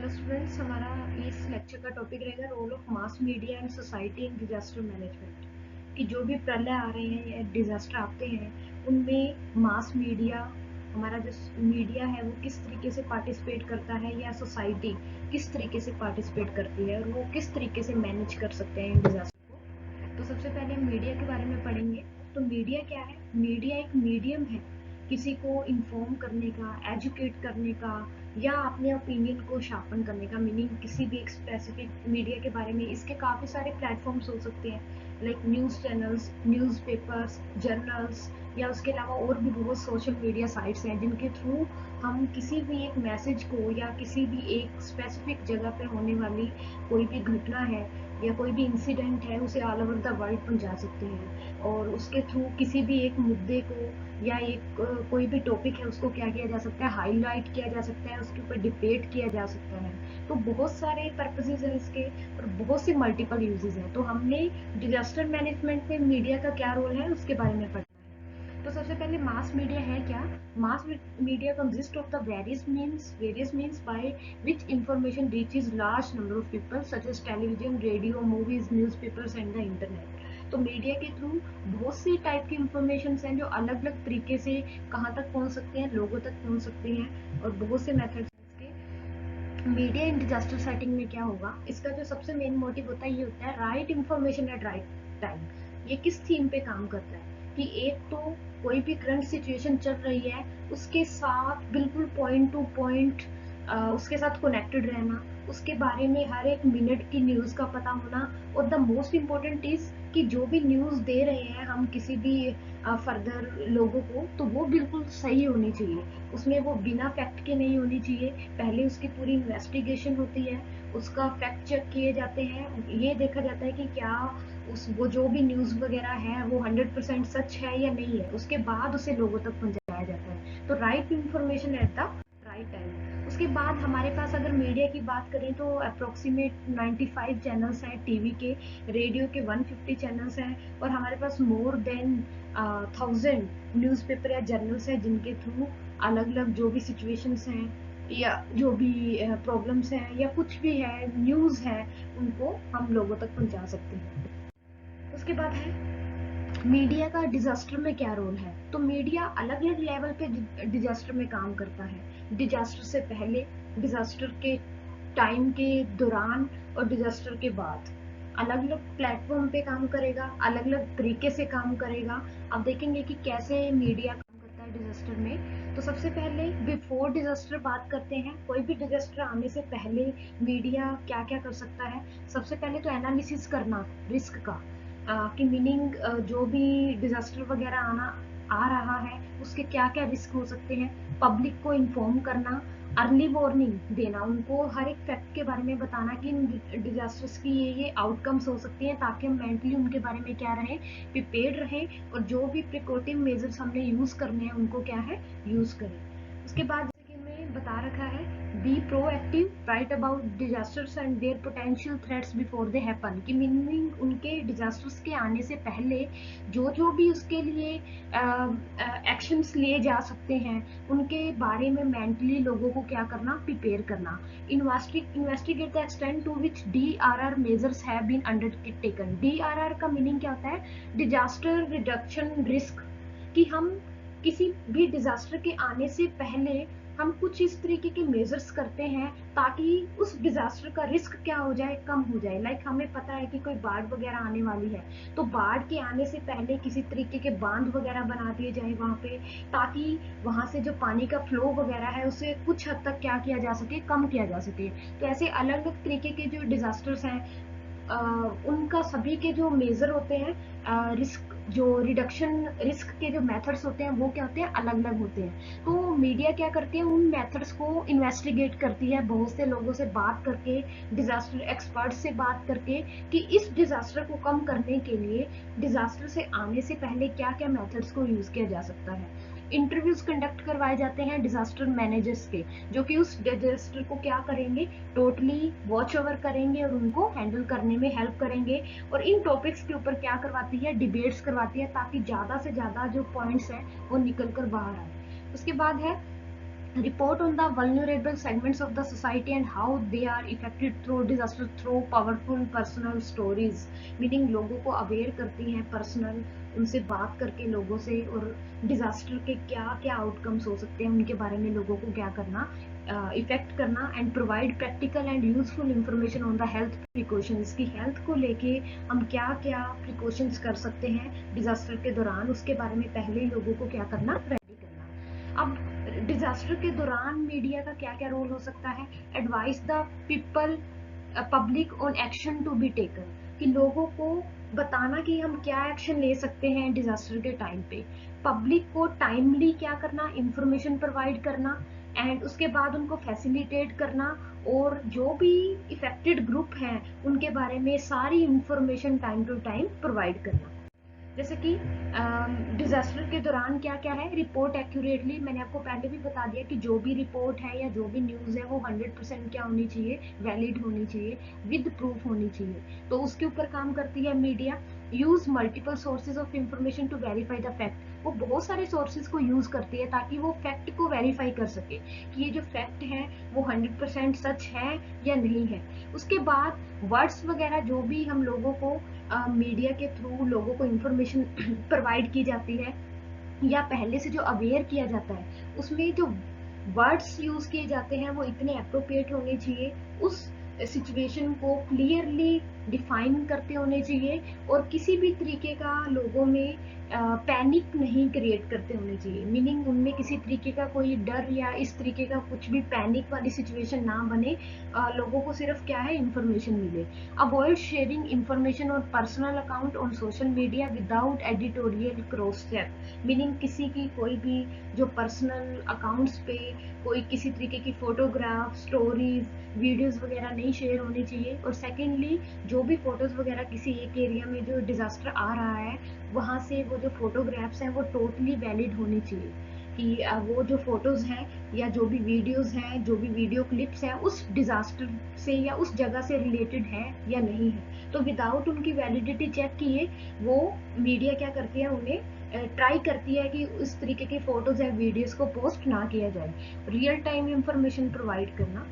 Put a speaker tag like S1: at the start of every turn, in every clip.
S1: Students, हमारा इस lecture का टॉपिक रहेगा role of mass media and society in disaster management. कि जो भी प्रलय आ रहे हैं या डिजास्टर आते हैं उनमें मास मीडिया, हमारा जो मीडिया है वो किस तरीके से पार्टिसिपेट करता है या सोसाइटी किस तरीके से पार्टिसिपेट करती है और वो किस तरीके से मैनेज कर सकते हैं इन डिजास्टर को। तो सबसे पहले हम मीडिया के बारे में पढ़ेंगे। तो मीडिया क्या है? मीडिया एक मीडियम है किसी को इन्फॉर्म करने का, एजुकेट करने का या अपने ओपिनियन को शार्पन करने का। मीनिंग किसी भी एक स्पेसिफिक मीडिया के बारे में इसके काफ़ी सारे प्लेटफॉर्म्स हो सकते हैं, like news channels, newspapers, journals, या उसके अलावा और भी बहुत सोशल मीडिया साइट्स हैं जिनके थ्रू हम किसी भी एक मैसेज को या किसी भी एक स्पेसिफिक जगह पे होने वाली कोई भी घटना है या कोई भी इंसिडेंट है उसे ऑल ओवर द वर्ल्ड पहुंचा सकते हैं। और उसके थ्रू किसी भी एक मुद्दे को या एक कोई भी टॉपिक है उसको क्या किया जा सकता है, हाईलाइट किया जा सकता है, उसके ऊपर डिबेट किया जा सकता है। तो बहुत सारे पर्पसेस हैं इसके और बहुत से मल्टीपल यूजेस हैं। तो हमने डिजास्टर मैनेजमेंट में मीडिया का क्या रोल है उसके बारे में पढ़ना है। तो सबसे पहले मास मीडिया है क्या? Mass media consist of the various means by which information reaches large number of people such as television, radio, movies, newspapers and the internet। तो मीडिया के थ्रू बहुत सी टाइप की इंफॉर्मेशन हैं जो अलग अलग तरीके से कहाँ तक पहुँच सकते हैं, लोगों तक पहुँच सकते हैं और बहुत से मेथड्स हैं इसके। मीडिया इन डिजास्टर सेटिंग में क्या होगा, इसका जो सबसे मेन मोटिव होता है ये होता है right information at right time. ये किस थीम पे काम करता है कि एक तो कोई भी करंट सिचुएशन चल रही है उसके साथ बिल्कुल पॉइंट टू पॉइंट उसके साथ कनेक्टेड रहना, उसके बारे में हर एक मिनट की न्यूज़ का पता होना। और द मोस्ट इम्पोर्टेंट इज कि जो भी न्यूज़ दे रहे हैं हम किसी भी फर्दर लोगों को, तो वो बिल्कुल सही होनी चाहिए। उसमें वो बिना फैक्ट के नहीं होनी चाहिए। पहले उसकी पूरी इन्वेस्टिगेशन होती है, उसका फैक्ट चेक किए जाते हैं, ये देखा जाता है कि क्या वो जो भी न्यूज़ वगैरह है वो 100% सच है या नहीं है, उसके बाद उसे लोगों तक पहुंचाया जाता है। तो right information at the right time. उसके बाद हमारे पास अगर मीडिया की बात करें तो अप्रोक्सीमेट 95 चैनल्स हैं टीवी के, रेडियो के 150 चैनल्स हैं और हमारे पास मोर देन 1000 न्यूज़पेपर या जर्नल्स हैं जिनके थ्रू अलग अलग जो भी सिचुएशंस हैं या जो भी प्रॉब्लम्स हैं या कुछ भी है, न्यूज़ है, उनको हम लोगों तक पहुंचा सकते हैं। उसके बाद है मीडिया का डिजास्टर में क्या रोल है। तो मीडिया अलग अलग लेवल पे डिजास्टर में काम करता है। डिजास्टर से पहले, डिजास्टर के टाइम के दौरान और डिजास्टर के बाद अलग अलग प्लेटफॉर्म पे काम करेगा, अलग अलग तरीके से काम करेगा। अब देखेंगे कि कैसे मीडिया काम करता है डिजास्टर में। तो सबसे पहले बिफोर डिजास्टर बात करते हैं। कोई भी डिजास्टर आने से पहले मीडिया क्या क्या कर सकता है। सबसे पहले तो एनालिसिस करना रिस्क का, कि मीनिंग जो भी डिजास्टर वगैरह आ रहा है उसके क्या क्या रिस्क हो सकते हैं, पब्लिक को इन्फॉर्म करना, अर्ली वार्निंग देना, उनको हर एक फैक्ट के बारे में बताना कि इन डिजास्टर्स की ये आउटकम्स हो सकती हैं, ताकि हम मेंटली उनके बारे में क्या रहें, प्रिपेयर्ड रहें और जो भी प्रिकॉटिव मेजर्स हमने यूज करने हैं उनको क्या है यूज करें। उसके बाद जैसे कि मैं बता रखा है, be proactive, right about disasters and their potential threats before they happen. कि मीनिंग उनके डिजास्टर्स के आने से पहले जो जो भी उसके लिए एक्शंस लिए जा सकते हैं उनके बारे में मेंटली लोगों को क्या करना, प्रिपेयर करना। Investigate the extent to which DRR measures have been undertaken. DRR का मीनिंग क्या होता है? Disaster reduction risk. कि हम किसी भी डिजास्टर के आने से पहले हम कुछ इस तरीके के मेजर्स करते हैं ताकि उस डिजास्टर का रिस्क क्या हो जाए, कम हो जाए। लाइक हमें पता है कि कोई बाढ़ वगैरह आने वाली है, तो बाढ़ के आने से पहले किसी तरीके के बांध वगैरह बना दिए जाए वहां पे, ताकि वहां से जो पानी का फ्लो वगैरह है उसे कुछ हद तक क्या किया जा सके, कम किया जा सके। तो ऐसे अलग अलग तरीके के जो डिजास्टर्स हैं उनका सभी के जो मेजर होते हैं, रिस्क जो रिडक्शन रिस्क के जो मेथड्स होते हैं वो क्या होते हैं, अलग अलग होते हैं। तो मीडिया क्या करती है, उन मेथड्स को इन्वेस्टिगेट करती है, बहुत से लोगों से बात करके, डिजास्टर एक्सपर्ट से बात करके, कि इस डिजास्टर को कम करने के लिए डिजास्टर से आने से पहले क्या क्या मेथड्स को यूज किया जा सकता है। इंटरव्यूज कंडक्ट करवाए जाते हैं डिजास्टर मैनेजर्स के, जो कि उस डिजास्टर को क्या करेंगे, टोटली वॉच ओवर करेंगे और उनको हैंडल करने में हेल्प करेंगे। और इन टॉपिक्स के ऊपर क्या करवाती है, डिबेट्स करवाती है, ताकि ज्यादा से ज्यादा जो पॉइंट्स हैं वो निकल कर बाहर आए। उसके बाद है report on the vulnerable segments of the society and how they are affected through disaster through powerful personal stories, meaning लोगों को अवेयर करती हैं पर्सनल, उनसे बात करके लोगों से, और डिजास्टर के क्या क्या आउटकम्स हो सकते हैं उनके बारे में लोगों को क्या करना, इफेक्ट करना, and provide practical and useful information on the health precautions, की हेल्थ को लेके हम क्या क्या प्रिकॉशंस कर सकते हैं डिजास्टर के दौरान, उसके बारे में पहले ही लोगों को क्या करना, रेडी करना। अब डिजास्टर के दौरान मीडिया का क्या क्या रोल हो सकता है, advise the people public on action to be taken, कि लोगों को बताना कि हम क्या एक्शन ले सकते हैं डिजास्टर के टाइम पे, पब्लिक को टाइमली क्या करना, इंफॉर्मेशन प्रोवाइड करना, एंड उसके बाद उनको फैसिलिटेट करना, और जो भी इफेक्टेड ग्रुप हैं उनके बारे में सारी information time to time provide करना। जैसे कि डिजास्टर के दौरान क्या क्या है, रिपोर्ट एक्यूरेटली, मैंने आपको पहले भी बता दिया कि जो भी रिपोर्ट है या जो भी न्यूज़ है वो 100% क्या होनी चाहिए, वैलिड होनी चाहिए, विद प्रूफ होनी चाहिए, तो उसके ऊपर काम करती है media. Use multiple sources of information to verify the fact, वो बहुत सारे सोर्सेज को यूज करती है ताकि वो फैक्ट को वेरीफाई कर सके कि ये जो फैक्ट है वो 100% सच है या नहीं है। उसके बाद वर्ड्स वगैरह जो भी हम लोगों को मीडिया के थ्रू लोगों को इंफॉर्मेशन प्रोवाइड की जाती है या पहले से जो अवेयर किया जाता है, उसमें जो वर्ड्स यूज किए जाते हैं वो इतने अप्रोप्रिएट होने चाहिए, उस सिचुएशन को क्लियरली डिफाइन करते होने चाहिए, और किसी भी तरीके का लोगों में पैनिक नहीं क्रिएट करते होने चाहिए, मीनिंग उनमें किसी तरीके का कोई डर या इस तरीके का कुछ भी पैनिक वाली सिचुएशन ना बने, लोगों को सिर्फ क्या है, इंफॉर्मेशन मिले। अवॉइड शेयरिंग इंफॉर्मेशन और personal account on social media without editorial cross check, meaning किसी की कोई भी जो पर्सनल अकाउंट्स पे कोई किसी तरीके की फोटोग्राफ, स्टोरीज, वीडियोस वगैरह नहीं शेयर होनी चाहिए। और सेकेंडली, जो भी फोटोज वगैरह किसी एक एरिया में जो डिजास्टर आ रहा है वहां से वो जो फोटोग्राफ्स हैं वो टोटली वैलिड होनी चाहिए, कि वो जो फोटोज हैं या जो भी वीडियोस हैं, जो भी वीडियो क्लिप्स हैं उस डिजास्टर से या उस जगह से रिलेटेड है या नहीं है। तो विदाउट उनकी वैलिडिटी चेक किए वो मीडिया क्या करती है, उन्हें ट्राई करती है कि उस तरीके की फोटोज या वीडियोस को पोस्ट ना किया जाए। रियल टाइम इंफॉर्मेशन प्रोवाइड करना।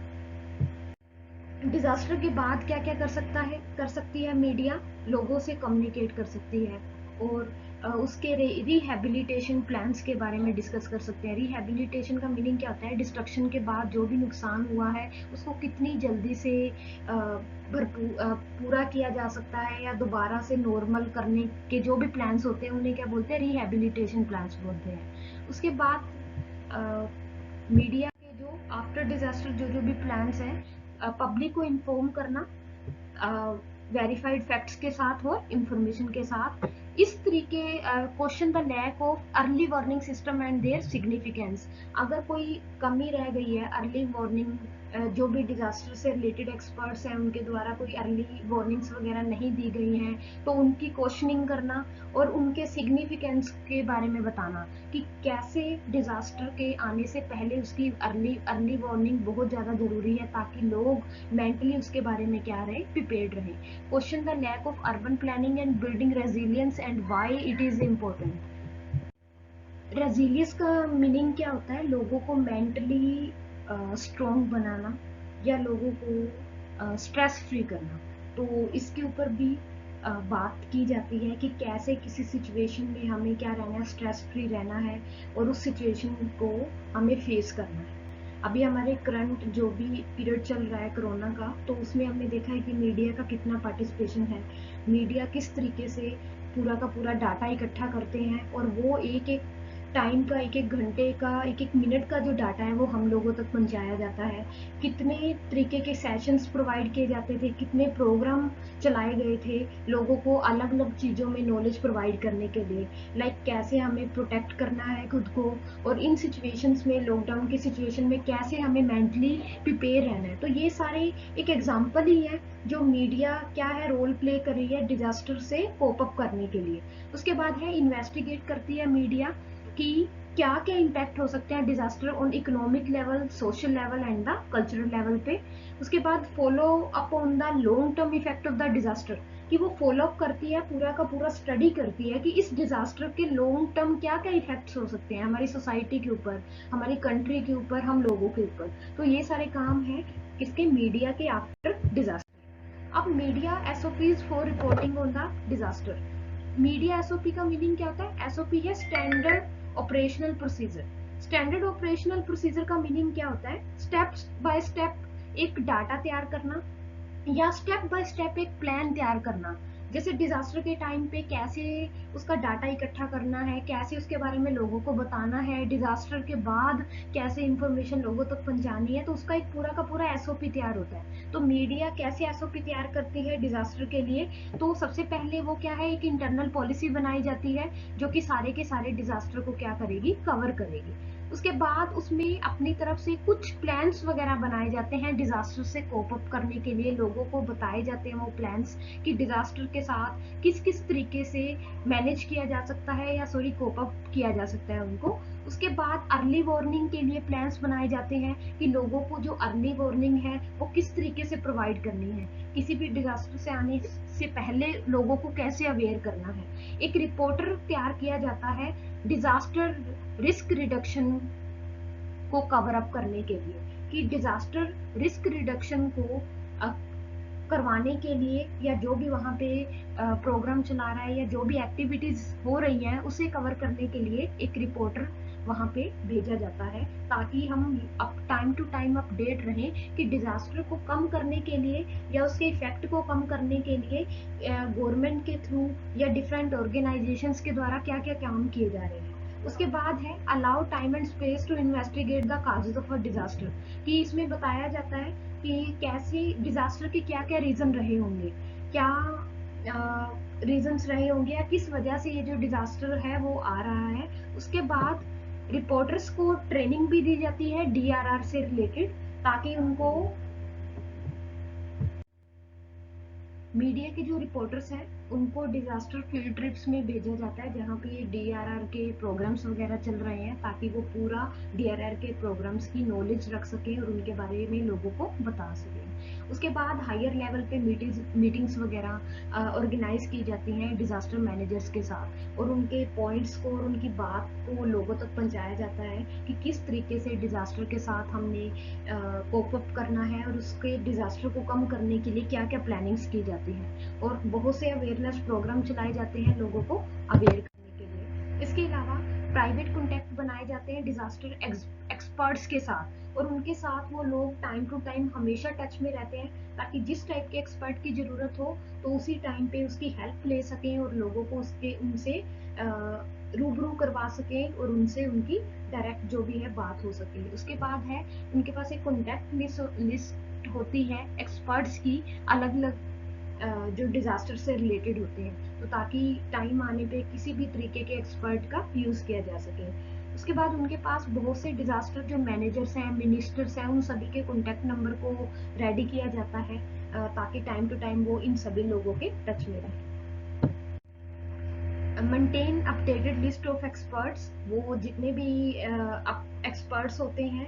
S1: डिजास्टर के बाद क्या क्या कर सकती है मीडिया, लोगों से कम्युनिकेट कर सकती है, और उसके रिहेबिलिटेशन प्लान्स के बारे में डिस्कस कर सकते हैं। रिहेबिलिटेशन का मीनिंग क्या होता है, डिस्ट्रक्शन के बाद जो भी नुकसान हुआ है उसको कितनी जल्दी से पूरा किया जा सकता है या दोबारा से नॉर्मल करने के जो भी प्लान्स होते हैं उन्हें क्या बोलते हैं, रिहेबिलिटेशन प्लान्स बोलते हैं। उसके बाद मीडिया के जो आफ्टर डिजास्टर जो जो भी प्लान्स हैं पब्लिक को इन्फॉर्म करना, वेरीफाइड फैक्ट्स के साथ और इंफॉर्मेशन के साथ। इस तरीके question the lack of early warning system and their significance, अगर कोई कमी रह गई है अर्ली वार्निंग, जो भी डिजास्टर से रिलेटेड एक्सपर्ट्स हैं उनके द्वारा कोई अर्ली वार्निंग्स वगैरह नहीं दी गई हैं तो उनकी क्वेश्चनिंग करना और उनके सिग्निफिकेंस के बारे में बताना कि कैसे डिजास्टर के आने से पहले उसकी अर्ली वार्निंग बहुत ज़्यादा ज़रूरी है ताकि लोग मेंटली उसके बारे में क्या रहे, प्रिपेयर्ड रहे। Question the lack of urban planning and building resilience and why it is important. Resilience का मीनिंग क्या होता है, लोगों को मेंटली स्ट्रॉन्ग बनाना या लोगों को स्ट्रेस फ्री करना। तो इसके ऊपर भी बात की जाती है कि कैसे किसी सिचुएशन में हमें क्या रहना है, स्ट्रेस फ्री रहना है और उस सिचुएशन को हमें फेस करना है। अभी हमारे करंट जो भी पीरियड चल रहा है कोरोना का, तो उसमें हमने देखा है कि मीडिया का कितना पार्टिसिपेशन है, मीडिया किस तरीके से पूरा का पूरा डाटा इकट्ठा करते हैं और वो एक एक टाइम का, एक एक घंटे का, एक एक मिनट का जो डाटा है वो हम लोगों तक पहुंचाया जाता है। कितने तरीके के सेशंस प्रोवाइड किए जाते थे, कितने प्रोग्राम चलाए गए थे लोगों को अलग अलग चीज़ों में नॉलेज प्रोवाइड करने के लिए, लाइक कैसे हमें प्रोटेक्ट करना है खुद को, और इन सिचुएशंस में, लॉकडाउन की सिचुएशन में कैसे हमें मेंटली प्रिपेयर रहना है। तो ये सारे एक एग्जाम्पल ही है जो मीडिया क्या है, रोल प्ले कर रही है डिजास्टर से कोप अप करने के लिए। उसके बाद है इन्वेस्टिगेट करती है मीडिया कि क्या क्या इम्पैक्ट हो सकते हैं disaster on economic level, social level and the cultural level पे। उसके बाद follow up on the long term effect of the disaster, कि वो फॉलो अप करती है, पूरा का पूरा स्टडी करती है कि इस डिजास्टर के लॉन्ग टर्म क्या क्या इफेक्ट्स हो सकते हैं हमारी सोसाइटी के ऊपर, हमारी कंट्री के ऊपर, हम लोगों के ऊपर। तो ये सारे काम हैं किसके, मीडिया के आफ्टर डिजास्टर। अब media SOPs for reporting on the disaster. Media SOP का मीनिंग क्या होता है? एसओपी है standard operational procedure. Standard operational procedure का मीनिंग क्या होता है? स्टेप बाय स्टेप एक डाटा तैयार करना, या स्टेप बाय स्टेप एक प्लान तैयार करना। जैसे डिजास्टर के टाइम पे कैसे उसका डाटा इकट्ठा करना है, कैसे उसके बारे में लोगों को बताना है, डिजास्टर के बाद कैसे इंफॉर्मेशन लोगों तक पहुंचानी है, तो उसका एक पूरा का पूरा एसओपी तैयार होता है। तो मीडिया कैसे एसओपी तैयार करती है डिजास्टर के लिए? तो सबसे पहले वो क्या है, एक इंटरनल पॉलिसी बनाई जाती है जो कि सारे के सारे डिजास्टर को क्या करेगी, कवर करेगी। उसके बाद उसमें अपनी तरफ से कुछ प्लान्स वगैरह बनाए जाते हैं डिजास्टर से कोप अप करने के लिए, लोगों को बताए जाते हैं वो प्लान्स कि डिजास्टर के साथ किस किस तरीके से मैनेज किया जा सकता है, या सॉरी कोप अप किया जा सकता है उनको। उसके बाद अर्ली वार्निंग के लिए प्लान्स बनाए जाते हैं कि लोगों को जो अर्ली वार्निंग है वो किस तरीके से प्रोवाइड करनी है, किसी भी डिजास्टर से आने से पहले लोगों को कैसे अवेयर करना है। एक रिपोर्टर तैयार किया जाता है डिजास्टर रिस्क रिडक्शन को कवर अप करने के लिए, कि डिजास्टर रिस्क रिडक्शन को करवाने के लिए, या जो भी वहाँ पे प्रोग्राम चला रहा है या जो भी एक्टिविटीज हो रही हैं उसे कवर करने के लिए एक रिपोर्टर वहाँ पे भेजा जाता है, ताकि हम अप टाइम टू टाइम अपडेट रहें कि डिजास्टर को कम करने के लिए या उसके इफेक्ट को कम करने के लिए गवर्नमेंट के थ्रू या डिफरेंट ऑर्गेनाइजेशंस के द्वारा क्या क्या काम किए जा रहे हैं। उसके बाद है allow time and space to investigate the causes of a disaster, कि इसमें बताया जाता है कि कैसे डिजास्टर के क्या क्या रीजन रहे होंगे, क्या रीजंस रहे होंगे, या किस वजह से ये जो डिजास्टर है वो आ रहा है। उसके बाद रिपोर्टर्स को ट्रेनिंग भी दी जाती है डीआरआर से रिलेटेड, ताकि उनको मीडिया के जो रिपोर्टर्स हैं उनको डिजास्टर फील्ड ट्रिप्स में भेजा जाता है जहाँ पे ये डीआरआर के प्रोग्राम्स वगैरह चल रहे हैं, ताकि वो पूरा डीआरआर के प्रोग्राम्स की नॉलेज रख सकें और उनके बारे में लोगों को बता सकें। उसके बाद हायर लेवल पे मीटिंग्स वगैरह ऑर्गेनाइज की जाती हैं डिजास्टर मैनेजर्स के साथ, और उनके पॉइंट्स को और उनकी बात को लोगों तक पहुंचाया जाता है कि किस तरीके से डिजास्टर के साथ हमने कोप अप करना है, और उसके डिजास्टर को कम करने के लिए क्या क्या प्लानिंग्स की जाती है। और बहुत से अवेयरनेस प्रोग्राम चलाए जाते हैं लोगों को अवेयर करने के लिए। इसके अलावा प्राइवेट कॉन्टेक्ट बनाए जाते हैं डिजास्टर एक्सपर्ट्स के साथ, और उनके साथ वो लोग टाइम टू टाइम हमेशा टच में रहते हैं, ताकि जिस टाइप के एक्सपर्ट की जरूरत हो तो उसी टाइम पे उसकी हेल्प ले सकें और लोगों को उसके उनसे रूबरू करवा सकें और उनसे उनकी डायरेक्ट जो भी है बात हो सके। उसके बाद है उनके पास एक कॉन्टैक्ट लिस्ट होती है एक्सपर्ट्स की, अलग अलग जो डिजास्टर से रिलेटेड होते हैं, तो ताकि टाइम आने पे किसी भी तरीके के एक्सपर्ट का यूज किया जा सके। उसके बाद उनके पास बहुत से डिजास्टर जो मैनेजर्स हैं, मिनिस्टर्स हैं, उन सभी के कॉन्टैक्ट नंबर को रेडी किया जाता है, ताकि टाइम टू टाइम वो इन सभी लोगों के टच में रहे। Maintain updated list of experts, वो जितने भी एक्सपर्ट्स होते हैं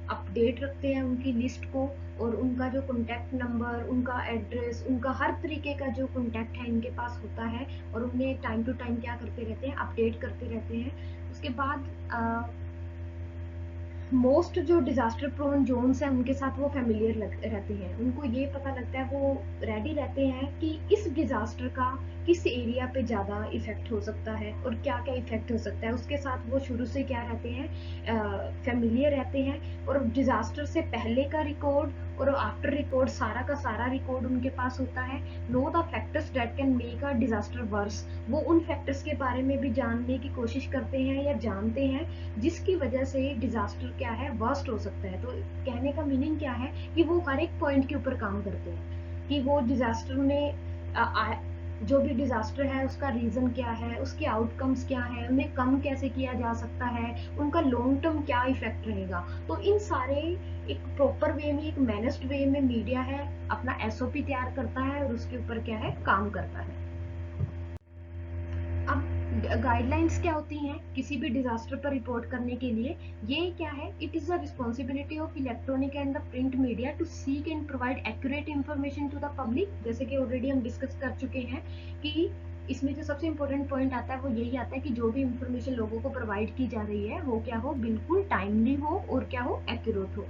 S1: अपडेट रखते हैं उनकी लिस्ट को, और उनका जो कॉन्टैक्ट नंबर, उनका एड्रेस, उनका हर तरीके का जो कॉन्टैक्ट है इनके पास होता है, और उन्हें टाइम टू टाइम क्या करते रहते हैं, अपडेट करते रहते हैं। उसके बाद मोस्ट जो डिजास्टर प्रोन जोन्स हैं उनके साथ वो फेमिलियर रहते हैं, उनको ये पता लगता है, वो रेडी रहते हैं कि इस डिजास्टर का किस एरिया पे ज़्यादा इफेक्ट हो सकता है और क्या क्या इफेक्ट हो सकता है। उसके साथ वो शुरू से क्या रहते हैं, फेमिलियर रहते हैं, और डिजास्टर से पहले का रिकॉर्ड और आफ्टर रिकॉर्ड सारा का सारा रिकॉर्ड उनके पास होता है। Know the factors that can make a disaster worse, वो उन फैक्टर्स के बारे में भी जानने की कोशिश करते हैं या जानते हैं जिसकी वजह से डिजास्टर क्या है, वर्स्ट हो सकता है। तो कहने का मीनिंग क्या है कि वो हर एक पॉइंट के ऊपर काम करते हैं कि वो डिजास्टर में जो भी डिजास्टर है उसका रीजन क्या है, उसके आउटकम्स क्या है, उन्हें कम कैसे किया जा सकता है, उनका लॉन्ग टर्म क्या इफेक्ट रहेगा। तो इन सारे एक प्रॉपर वे में, एक मैनेज्ड वे में मीडिया है अपना एसओपी तैयार करता है और उसके ऊपर क्या है, काम करता है। अब गाइडलाइंस क्या होती हैं किसी भी डिजास्टर पर रिपोर्ट करने के लिए? ये क्या है, it is the responsibility of electronic and the print media to seek and provide accurate information to the public. जैसे कि ऑलरेडी हम डिस्कस कर चुके हैं कि इसमें जो सबसे इंपॉर्टेंट पॉइंट आता है वो यही आता है कि जो भी इंफॉर्मेशन लोगों को प्रोवाइड की जा रही है वो क्या हो, बिल्कुल टाइमली हो और क्या हो, एक्यूरेट हो।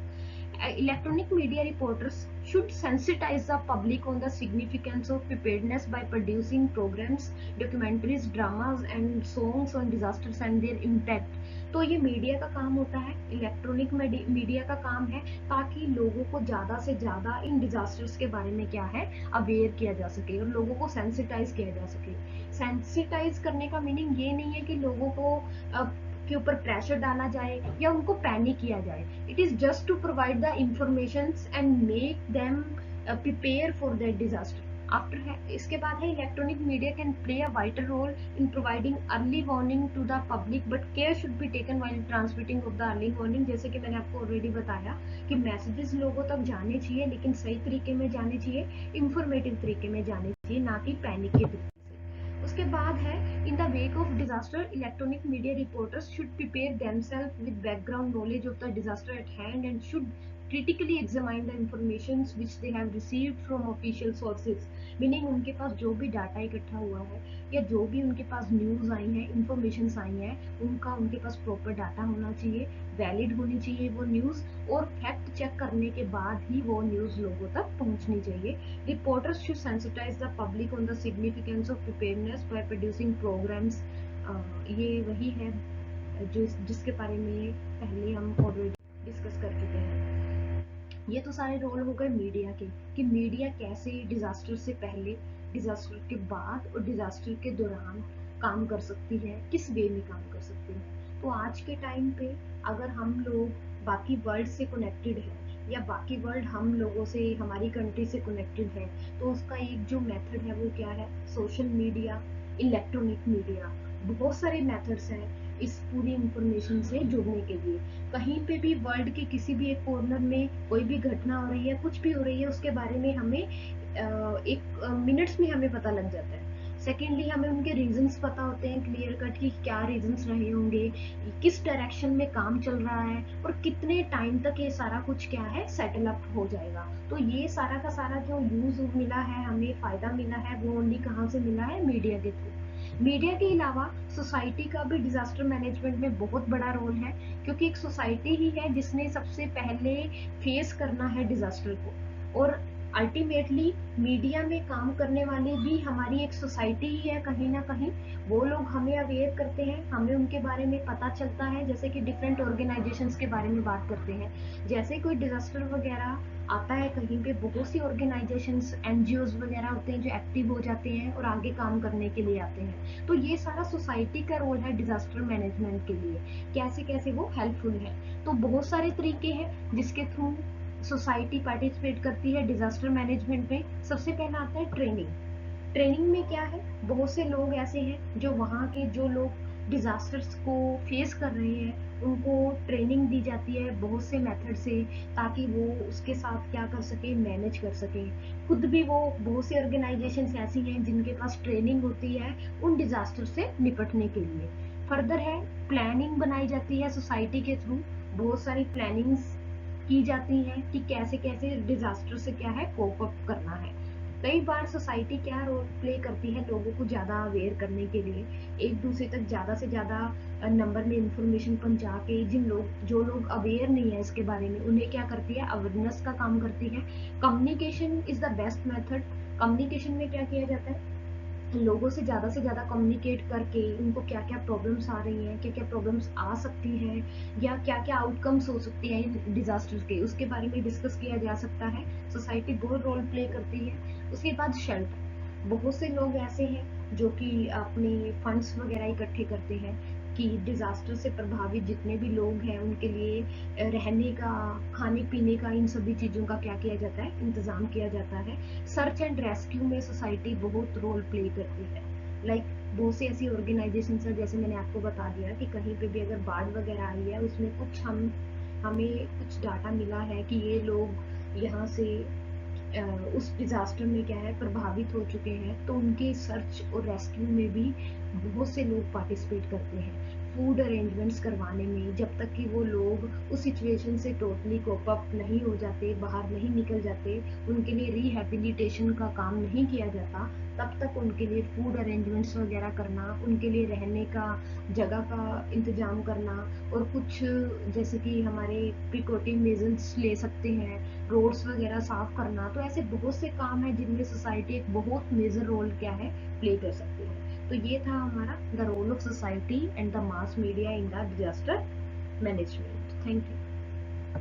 S1: Electronic media reporters should sensitize the public on the significance of preparedness by producing programs, documentaries, dramas and songs on disasters and their impact। तो ये मीडिया का काम होता है, इलेक्ट्रॉनिक मीडिया का काम है, ताकि लोगों को ज़्यादा से ज़्यादा इन डिजास्टर्स के बारे में क्या है, अवेयर किया जा सके और लोगों को सेंसिटाइज किया जा सके। सेंसिटाइज करने का मीनिंग ये नहीं है कि लोगों को के ऊपर प्रेशर डाला जाए या उनको पैनिक किया जाए। It is just to provide the information and make them prepare for that disaster. After है इसके बाद है electronic media can play a vital role in providing early warning to the public, but care should be taken while transmitting of the early warning. जैसे कि मैंने आपको already बताया कि मैसेजेस लोगों तक जाने चाहिए, लेकिन सही तरीके में जाने चाहिए, इंफॉर्मेटिव तरीके में जाने चाहिए, ना कि पैनिक के तरीके से। उसके बाद है in the wake of disaster electronic media reporters should prepare themselves with background knowledge of the disaster at hand and should critically examine the information which they have received from official sources। Meaning उनके पास जो भी data इकट्ठा हुआ है या जो भी उनके पास न्यूज़ आई है, इंफॉर्मेशन आई है, उनका उनके पास प्रॉपर डाटा होना चाहिए, वैलिड होनी चाहिए वो न्यूज़, और फैक्ट चेक करने के बाद ही वो न्यूज़ लोगों तक पहुंचनी चाहिए। Reporters should sensitise the public on the significance of preparedness by producing programmes. ये वही है जो जिसके बारे में पहले हम ऑलरेडी डिस्कस कर चुके हैं। ये तो सारे रोल हो गए मीडिया के, कि मीडिया कैसे डिजास्टर से पहले, डिजास्टर के बाद और डिजास्टर के दौरान काम कर सकती है, किस वे में काम कर सकती है। तो आज के टाइम पे अगर हम लोग बाकी वर्ल्ड से कनेक्टेड है या बाकी वर्ल्ड हम लोगों से, हमारी कंट्री से कनेक्टेड है, तो उसका एक जो मेथड है वो क्या है, सोशल मीडिया, इलेक्ट्रॉनिक मीडिया। बहुत सारे मेथड्स हैं इस पूरी इंफॉर्मेशन से जुड़ने के लिए। कहीं पे भी वर्ल्ड के किसी भी एक कॉर्नर में कोई भी घटना हो रही है, कुछ भी हो रही है, उसके बारे में हमें एक मिनट्स में हमें पता लग जाता है। सेकेंडली हमें उनके रीजंस पता होते हैं क्लियर कट कि क्या रीजंस रहे होंगे, किस डायरेक्शन में काम चल रहा है और कितने टाइम तक ये सारा कुछ क्या है सेटल अप हो जाएगा। तो ये सारा का सारा जो यूज मिला है, हमें फायदा मिला है, वो ओनली कहाँ से मिला है, मीडिया के थ्रू। मीडिया के अलावा सोसाइटी का भी डिजास्टर मैनेजमेंट में बहुत बड़ा रोल है, क्योंकि एक सोसाइटी ही है जिसने सबसे पहले फेस करना है डिजास्टर को, और अल्टीमेटली मीडिया में काम करने वाले भी हमारी एक सोसाइटी ही है कहीं ना कहीं। वो लोग हमें अवेयर करते हैं, हमें उनके बारे में पता चलता है, जैसे कि डिफरेंट ऑर्गेनाइजेशंस के बारे में बात करते हैं। जैसे कोई डिजास्टर वगैरह आता है कहीं पे, बहुत सी ऑर्गेनाइजेशंस, एनजीओज वगैरह होते हैं जो एक्टिव हो जाते हैं और आगे काम करने के लिए आते हैं। तो ये सारा सोसाइटी का रोल है डिजास्टर मैनेजमेंट के लिए, कैसे कैसे वो हेल्पफुल है। तो बहुत सारे तरीके हैं जिसके थ्रू सोसाइटी पार्टिसिपेट करती है डिजास्टर मैनेजमेंट में। सबसे पहला आता है ट्रेनिंग। ट्रेनिंग में क्या है, बहुत से लोग ऐसे हैं जो वहाँ के जो लोग डिजास्टर्स को फेस कर रहे हैं उनको ट्रेनिंग दी जाती है बहुत से मेथड से, ताकि वो उसके साथ क्या कर सके, मैनेज कर सके खुद भी। वो बहुत सी ऑर्गेनाइजेशंस ऐसी हैं जिनके पास ट्रेनिंग होती है उन डिजास्टर से निपटने के लिए। फर्दर है प्लानिंग बनाई जाती है सोसाइटी के थ्रू, बहुत सारी प्लानिंग्स की जाती हैं कि कैसे कैसे डिजास्टर से क्या है कोप अप करना है। कई बार सोसाइटी क्या रोल प्ले करती है लोगों को ज़्यादा अवेयर करने के लिए, एक दूसरे तक ज़्यादा से ज़्यादा नंबर में इंफॉर्मेशन पहुंचा के, जो लोग अवेयर नहीं है इसके बारे में उन्हें क्या करती है, अवेयरनेस का काम करती है। Communication is the best method. Communication में क्या किया जाता है, लोगों से ज़्यादा कम्युनिकेट करके उनको क्या क्या प्रॉब्लम्स आ रही हैं, क्या क्या प्रॉब्लम्स आ सकती हैं, या क्या क्या आउटकम्स हो सकते हैं इन डिजास्टर के, उसके बारे में डिस्कस किया जा सकता है। सोसाइटी बहुत रोल प्ले करती है। उसके बाद शेल्टर, बहुत से लोग ऐसे हैं जो कि अपने फंड्स वगैरह इकट्ठे करते हैं कि डिजास्टर से प्रभावित जितने भी लोग हैं उनके लिए रहने का, खाने पीने का, इन सभी चीज़ों का क्या किया जाता है, इंतजाम किया जाता है। सर्च एंड रेस्क्यू में सोसाइटी बहुत रोल प्ले करती है। लाइक बहुत सी ऐसी ऑर्गेनाइजेशन है, जैसे मैंने आपको बता दिया कि कहीं पे भी अगर बाढ़ वगैरह आई है, उसमें हमें कुछ डाटा मिला है कि ये लोग यहाँ से उस डिज़ास्टर में क्या है प्रभावित हो चुके हैं, तो उनके सर्च और रेस्क्यू में भी बहुत से लोग पार्टिसिपेट करते हैं। फूड अरेंजमेंट्स करवाने में, जब तक कि वो लोग उस सिचुएशन से टोटली कोप अप नहीं हो जाते, बाहर नहीं निकल जाते, उनके लिए रिहैबिलिटेशन का काम नहीं किया जाता, तब तक उनके लिए फूड अरेंजमेंट्स वगैरह करना, उनके लिए रहने का जगह का इंतज़ाम करना, और कुछ जैसे कि हमारे प्रिकॉटिव मेजर्स ले सकते हैं, रोड्स वगैरह साफ करना। तो ऐसे बहुत से काम हैं जिनमें सोसाइटी एक बहुत मेजर रोल क्या है प्ले कर सकती है। तो ये था हमारा the role of society and the mass media in the disaster management. Thank you.